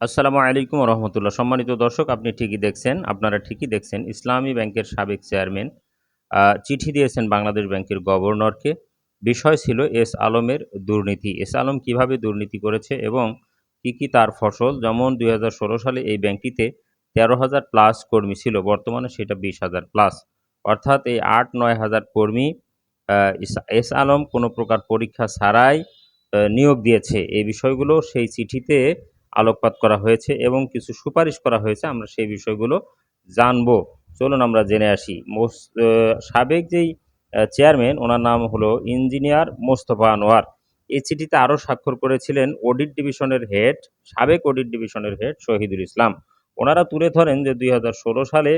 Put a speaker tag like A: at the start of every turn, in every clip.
A: আসসালামু আলাইকুম রহমতুল্লাহ। সম্মানিত দর্শক, আপনারা ঠিকই দেখছেন। ইসলামী ব্যাংকের সাবেক চেয়ারম্যান চিঠি দিয়েছেন বাংলাদেশ ব্যাংকের গভর্নরকে। বিষয় ছিল এস আলমের দুর্নীতি। এস আলম কিভাবে দুর্নীতি করেছে এবং কি তার ফসল। যেমন ২০১৬ সালে এই ব্যাংকটিতে ১৩,০০০ প্লাস কর্মী ছিল, বর্তমানে সেটা ২০,০০০ প্লাস। অর্থাৎ এই ৮-৯ হাজার কর্মী আ এস আলম কোনো প্রকার পরীক্ষা ছাড়াই নিয়োগ দিয়েছে। এই বিষয়গুলো সেই চিঠিতে আলোকপাত করা হয়েছে এবং কিছু সুপারিশ করা হয়েছে। আমরা সেই বিষয়গুলো জানব। চলুন আমরা জেনে আসি। সাবেক যেই চেয়ারম্যান, ওনার নাম হলো ইঞ্জিনিয়ার মোস্তফা আনোয়ার। এই চিঠিতে আরও স্বাক্ষর করেছিলেন সাবেক অডিট ডিভিশনের হেড শহীদুল ইসলাম। ওনারা তুলে ধরেন যে ২০১৬ সালে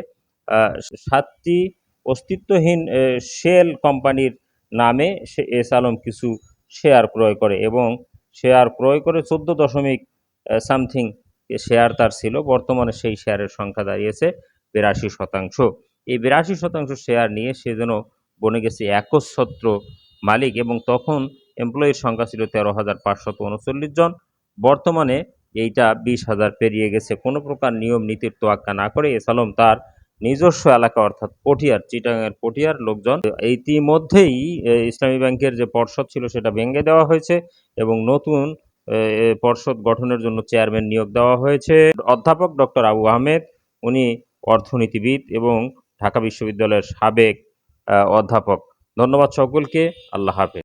A: আ ৭ টি অস্তিত্বহীন শেল কোম্পানির নামে এস আলম কিছু শেয়ার ক্রয় করে এবং শেয়ার ক্রয় করে ১৪ দশমিক সামথিং শেয়ার তার ছিল। বর্তমানে সেই শেয়ারের সংখ্যা দাঁড়িয়েছে ৮২%। এই ৮২% শেয়ার নিয়ে সে যেন বনে গেছে একচ্ছত্র মালিক এবং তখন এমপ্লয়ির সংখ্যা ছিল ১৩,৫৩৯ জন। বর্তমানে এইটা ২০,০০০ পেরিয়ে গেছে। কোনো প্রকার নিয়ম নীতির তোয়াক্কা না করে এস আলম তার নিজস্ব এলাকা অর্থাৎ চিটাগাংয়ের পটিয়ার লোকজন ইতিমধ্যেই ইসলামী ব্যাংকের যে পর্ষদ ছিল সেটা ভেঙে দেওয়া হয়েছে এবং নতুন পর্ষদ গঠনের জন্য চেয়ারম্যান নিয়োগ দেওয়া হয়েছে। অধ্যাপক ডক্টর আবু আহমেদ, উনি অর্থনীতিবিদ এবং ঢাকা বিশ্ববিদ্যালয়ের সাবেক অধ্যাপক। ধন্যবাদ সকলকে। আল্লাহ হাফেজ।